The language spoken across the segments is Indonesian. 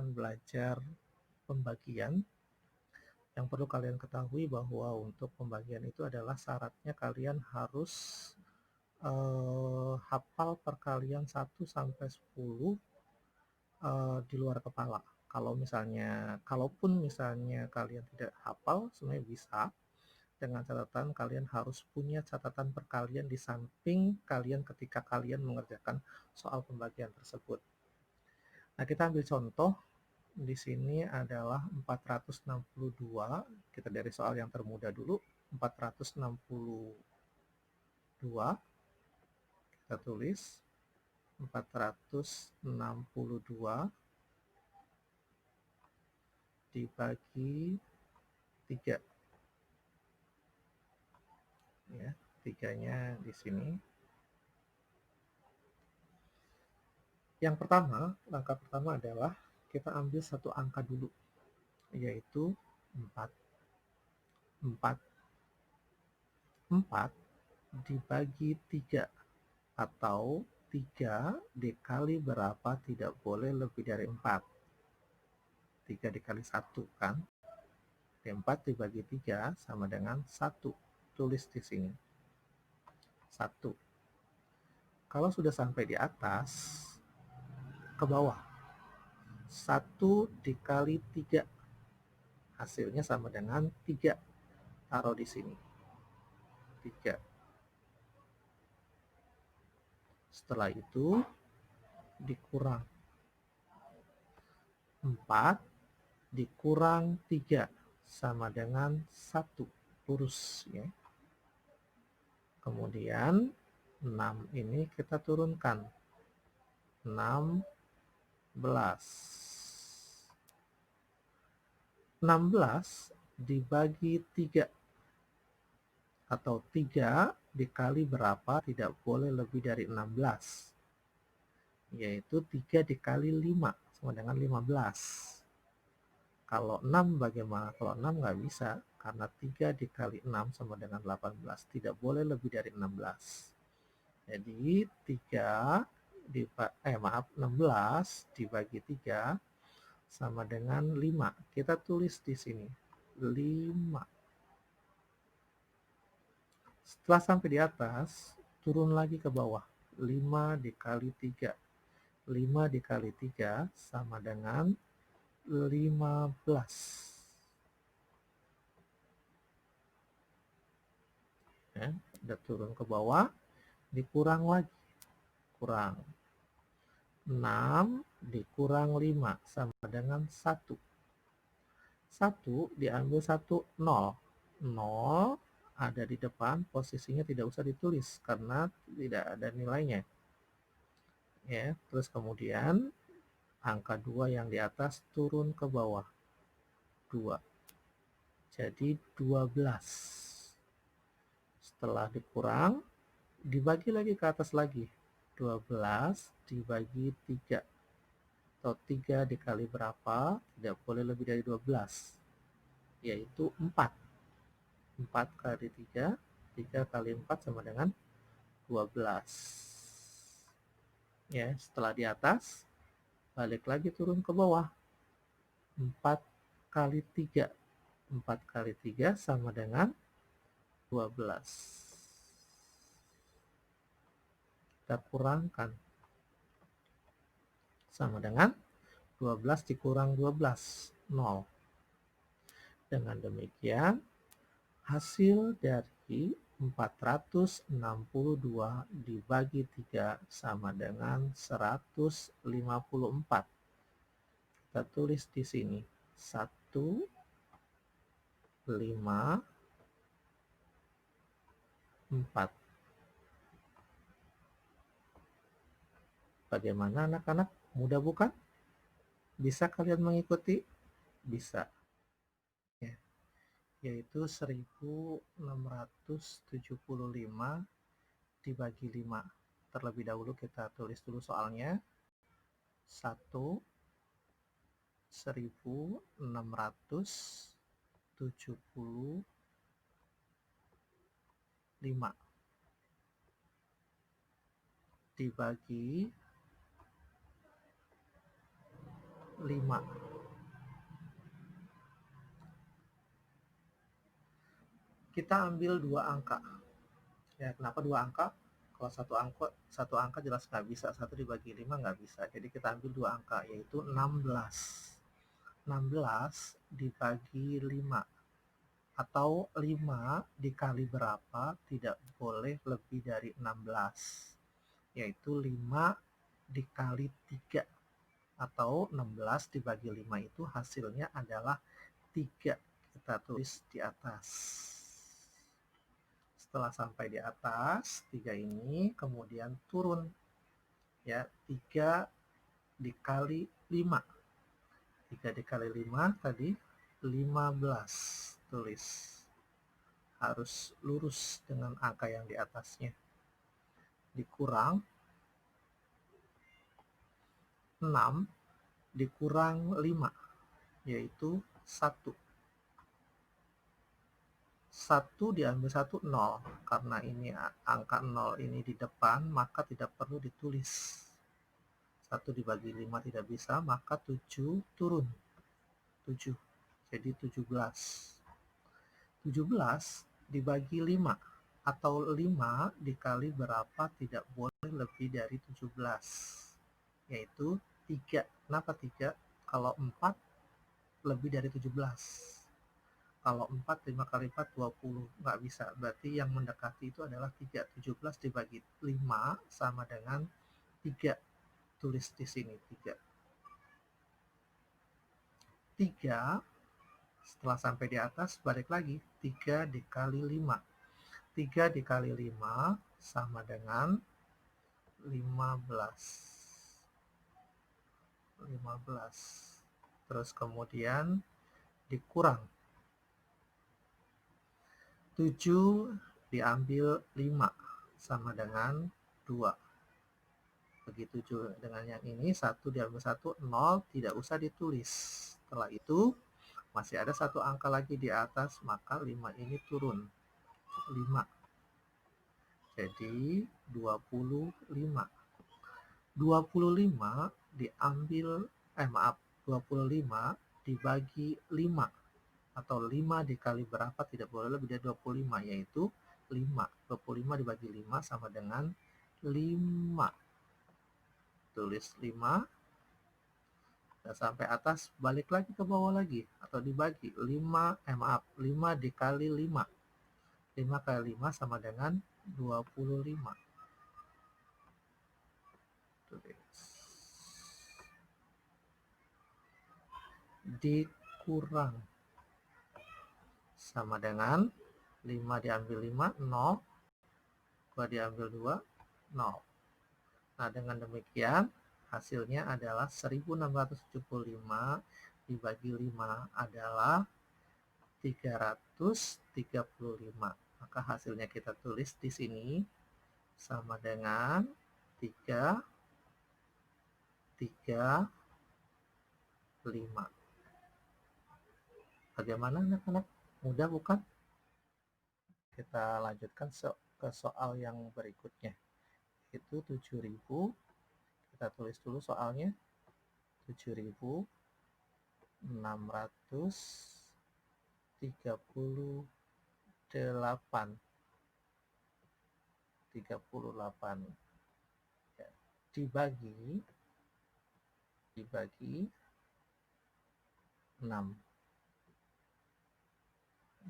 akan belajar pembagian. Yang perlu kalian ketahui bahwa untuk pembagian itu adalah syaratnya kalian harus hafal perkalian 1 sampai 10 di luar kepala. Kalaupun misalnya kalian tidak hafal, sebenarnya bisa, dengan catatan kalian harus punya catatan perkalian di samping kalian ketika kalian mengerjakan soal pembagian tersebut. Nah, kita ambil contoh. Di sini adalah 462. Kita dari soal yang termudah dulu. 462. Kita tulis 462 dibagi 3. Ya, 3-nya di sini. Yang pertama, langkah pertama adalah kita ambil satu angka dulu, yaitu 4. 4 dibagi 3, atau 3 dikali berapa tidak boleh lebih dari 4. 3 dikali 1 kan? 4 dibagi 3 sama dengan 1. Tulis di sini. 1. Kalau sudah sampai di atas, ke bawah. 1 dikali 3. Hasilnya sama dengan 3. Taruh di sini. 3. Setelah itu dikurang. 4 dikurang 3 sama dengan 1. Lurus ya. Kemudian 6 ini kita turunkan. 16 dibagi 3, atau 3 dikali berapa tidak boleh lebih dari 16, yaitu 3 dikali 5 sama dengan 15. Kalau 6 bagaimana? Kalau 6 nggak bisa, karena 3 dikali 6 sama dengan 18, tidak boleh lebih dari 16. Jadi 16 dibagi 3 sama dengan 5. Kita tulis di sini 5. Setelah sampai di atas, turun lagi ke bawah. 5 dikali 3. 5 dikali 3 sama dengan 15. Ya, udah turun ke bawah, dikurang lagi. Kurang. 6 dikurang 5 sama dengan 1. 1 diambil 1, 0. 0 ada di depan, posisinya tidak usah ditulis karena tidak ada nilainya. Ya, terus kemudian angka 2 yang di atas turun ke bawah. 2. Jadi 12. Setelah dikurang, dibagi lagi ke atas lagi. 12 dibagi 3. Atau 3 dikali berapa? Tidak boleh lebih dari 12. Yaitu 4. 4 kali 3. 3 kali 4 sama dengan 12. Ya, setelah di atas, balik lagi turun ke bawah. 4 kali 3. 4 kali 3 sama dengan 12. Kita kurangkan. Sama dengan 12 dikurang 12. 0. Dengan demikian, hasil dari 462 dibagi 3 sama dengan 154. Kita tulis di sini 1, 5, 4. Bagaimana anak-anak? Mudah bukan? Bisa kalian mengikuti? Bisa. Ya. Yaitu 1675 dibagi 5. Terlebih dahulu kita tulis dulu soalnya. 1 1675 dibagi 5. Kita ambil 2 angka. Ya, kenapa 2 angka? Kalau satu angka jelas nggak bisa, 1 dibagi 5 nggak bisa. Jadi kita ambil 2 angka, yaitu 16. 16 dibagi 5. Atau 5 dikali berapa tidak boleh lebih dari 16. Yaitu 5 dikali 3. Atau 16 dibagi 5 itu hasilnya adalah 3. Kita tulis di atas. Setelah sampai di atas 3 ini kemudian turun, ya, 3 dikali 5. 3 dikali 5 tadi 15. Tulis, harus lurus dengan angka yang di atasnya. Dikurang 6 dikurang 5, yaitu 1. 1 diambil 1, 0. Karena ini angka 0 ini di depan, maka tidak perlu ditulis. 1 dibagi 5 tidak bisa, maka 7 turun. 7. Jadi 17. 17 dibagi 5. Atau 5 dikali berapa tidak boleh lebih dari 17. Yaitu 3. Kenapa 3? Kalau 4 lebih dari 17. Kalau 4, 5 kali 4, 20. Nggak bisa. Berarti yang mendekati itu adalah 3. 17 dibagi 5 sama dengan 3. Tulis di sini 3. 3, setelah sampai di atas, balik lagi. 3 dikali 5. 3 dikali 5 sama dengan 15. 15. Terus kemudian dikurang. 7 diambil 5 sama dengan 2. Begitu juga dengan yang ini, 1 diambil 1, 0, tidak usah ditulis. Setelah itu masih ada 1 angka lagi di atas, maka 5 ini turun. 5. Jadi 25. 25 diambil 25 dibagi 5. Atau 5 dikali berapa tidak boleh lebih dari 25, yaitu 5. 25 dibagi 5 sama dengan 5. Tulis 5. Dan sampai atas, balik lagi ke bawah lagi. Atau dibagi 5 dikali 5. 5 kali 5 sama dengan 25. Tulis. Dikurang. Sama dengan 5 diambil 5, 0. 2 diambil 2, 0. Nah, dengan demikian hasilnya adalah 1675 dibagi 5 adalah 335. Maka hasilnya kita tulis di sini sama dengan 3, 3, 5. Bagaimana anak-anak? Mudah bukan? Kita lanjutkan ke soal yang berikutnya. Itu 7.000. Kita tulis dulu soalnya. 7.638. 38. Ya. Dibagi 6.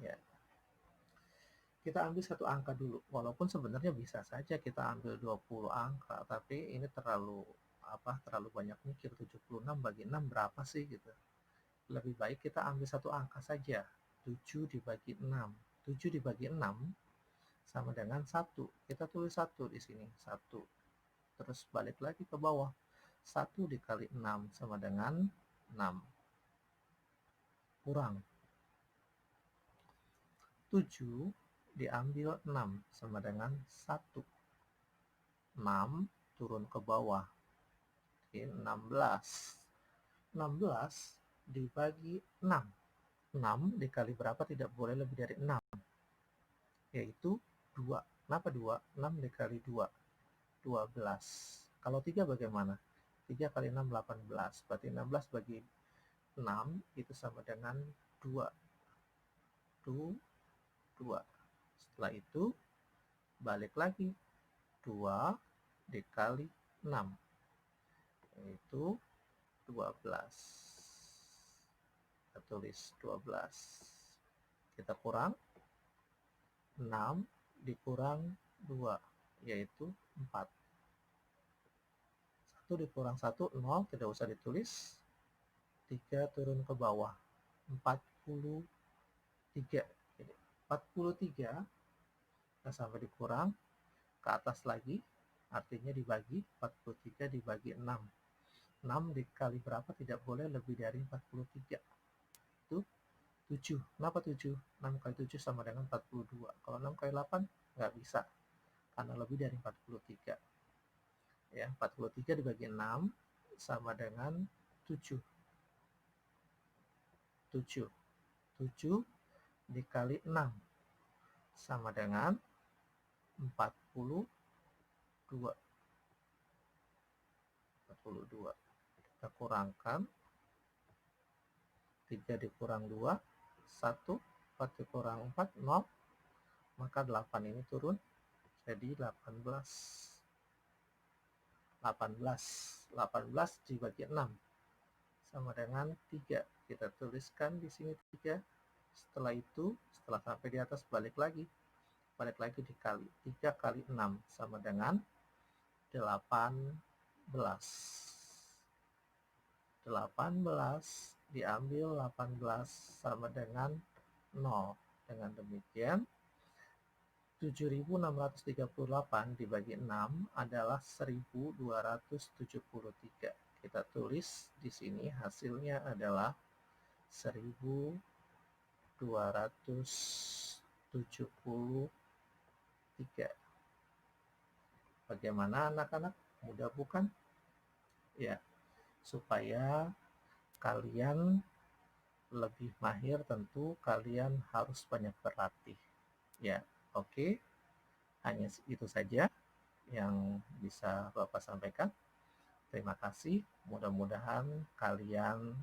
Ya. Kita ambil 1 angka dulu. Walaupun sebenarnya bisa saja kita ambil 20 angka, tapi ini terlalu banyak mikir. 76 bagi 6 berapa sih gitu. Lebih baik kita ambil 1 angka saja. 7 dibagi 6. 7 dibagi 6 sama dengan 1. Kita tulis 1 di sini. 1. Terus balik lagi ke bawah. 1 dikali 6 sama dengan 6. Kurang. 7 diambil 6 sama dengan 1. 6 turun ke bawah. Oke, 16. 16 dibagi 6. 6 dikali berapa tidak boleh lebih dari 6. Yaitu 2. Kenapa 2? 6 dikali 2. 12. Kalau 3 bagaimana? 3 kali 6, 18. Berarti 16 bagi 6 itu sama dengan 2. 2. Setelah itu balik lagi 2 dikali 6 yaitu 12. Kita tulis 12. Kita kurang 6 dikurang 2 yaitu 4. 1 dikurang 1, 0, tidak usah ditulis. 3 turun ke bawah, 43. Jadi 43 kita sampai dikurang ke atas lagi, artinya dibagi, 43 dibagi 6. 6 dikali berapa tidak boleh lebih dari 43. Itu 7. Kenapa 7? 6 kali 7 sama dengan 42. Kalau 6 kali 8 nggak bisa, karena lebih dari 43. Ya, 43 dibagi 6 sama dengan 7. 7 dikali 6 sama dengan 42. 42. Kita kurangkan 3 dikurang 2, 1. 4 dikurang 4, 0. Maka 8 ini turun jadi 18. 18 dibagi 6 sama dengan 3. Kita tuliskan di sini 3. Setelah itu, setelah sampai di atas balik lagi dikali. 3 kali 6 sama dengan 18. 18 diambil 18 sama dengan 0. Dengan demikian 7.638 dibagi 6 adalah 1.273. Kita tulis di sini hasilnya adalah 1.273. Bagaimana anak-anak? Mudah bukan? Ya, supaya kalian lebih mahir tentu kalian harus banyak berlatih. Ya, oke. Hanya itu saja yang bisa Bapak sampaikan. Terima kasih. Mudah-mudahan kalian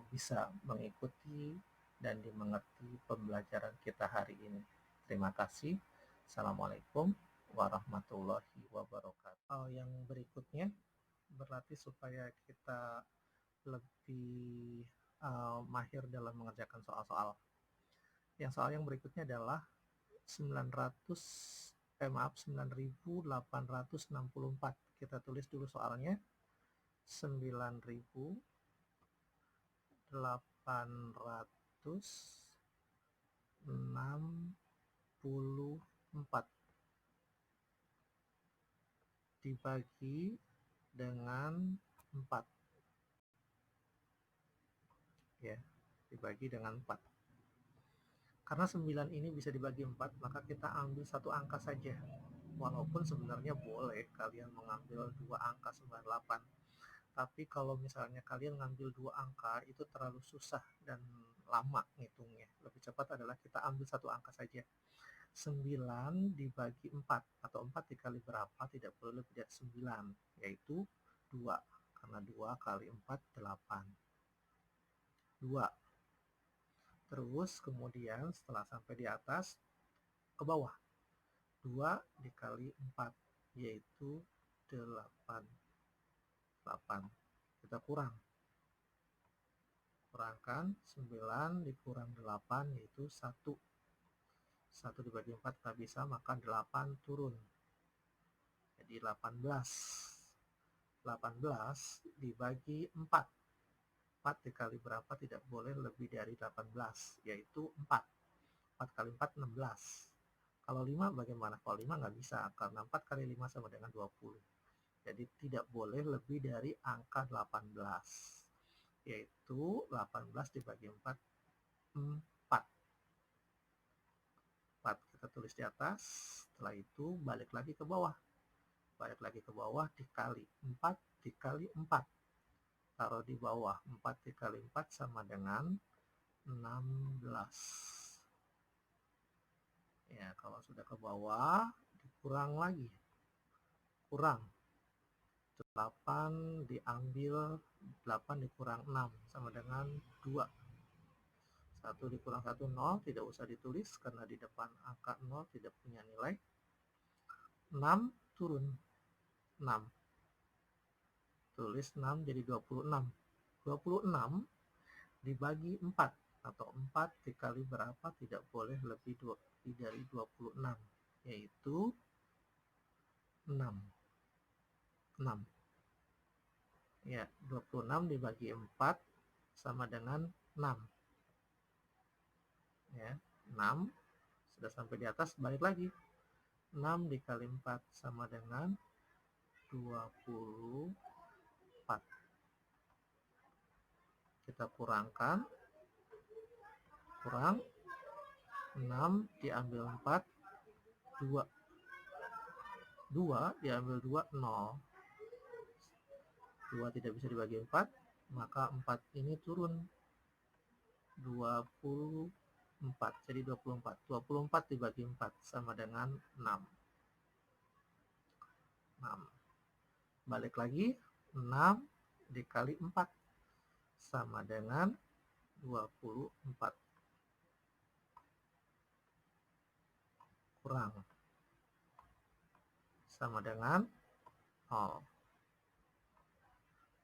bisa mengikuti dan dimengerti pembelajaran kita hari ini. Terima kasih. Assalamualaikum warahmatullahi wabarakatuh. Yang berikutnya berlatih supaya kita lebih mahir dalam mengerjakan soal-soal. Yang soal yang berikutnya adalah 9.864. Kita tulis dulu soalnya. 9.864 dibagi dengan 4. Ya, dibagi dengan 4. Karena 9 ini bisa dibagi 4, maka kita ambil satu angka saja. Walaupun sebenarnya boleh kalian mengambil 2 angka 98. Tapi kalau misalnya kalian ngambil 2 angka, itu terlalu susah dan lama ngitungnya. Lebih cepat adalah kita ambil satu angka saja. 9 dibagi 4, atau 4 dikali berapa tidak boleh lebih dari 9, yaitu 2. Karena 2 kali 4, 8. 2. Terus kemudian setelah sampai di atas, ke bawah. 2 dikali 4, yaitu 8. 8. Kita kurangkan 9 dikurang 8 yaitu 1. 1 dibagi 4 tak bisa, maka 8 turun. Jadi 18. 18 dibagi 4. 4 dikali berapa tidak boleh lebih dari 18, yaitu 4. 4 kali 4, 16. Kalau 5 bagaimana? Kalau 5 nggak bisa, karena 4 kali 5 sama dengan 20. Jadi tidak boleh lebih dari angka 18, yaitu 18 dibagi 4, 4. 4 kita tulis di atas. Setelah itu balik lagi ke bawah. Dikali 4 dikali 4. Taruh di bawah. 4 dikali 4 sama dengan 16. Ya, kalau sudah ke bawah dikurang lagi. Kurang 8 diambil 8 dikurang 6 sama dengan 2. 1 dikurang 1, 0, tidak usah ditulis karena di depan angka 0 tidak punya nilai. 6 turun 6. Tulis 6 jadi 26. 26 dibagi 4 atau 4 dikali berapa tidak boleh lebih dari 26, yaitu 6. 6. Ya, 26 dibagi 4 sama dengan 6. Ya, 6. Sudah sampai di atas, balik lagi. 6 dikali 4 sama dengan 24. Kita kurangkan. Kurang 6 diambil 4, 2. 2 diambil 2, 0. 2 tidak bisa dibagi 4, maka 4 ini turun 24, jadi 24. 24 dibagi 4 sama dengan 6. 6. Balik lagi, 6 dikali 4 sama dengan 24. Kurang sama dengan 0.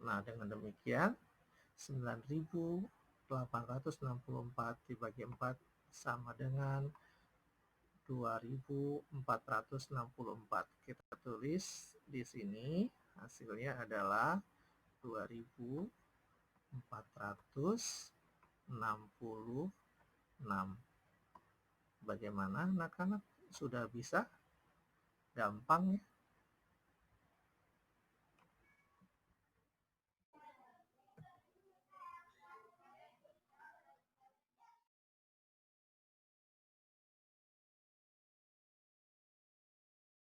Nah, dengan demikian 9.864 dibagi 4 sama dengan 2.464. Kita tulis di sini hasilnya adalah 2.466. Bagaimana anak-anak? Sudah bisa? Gampang ya?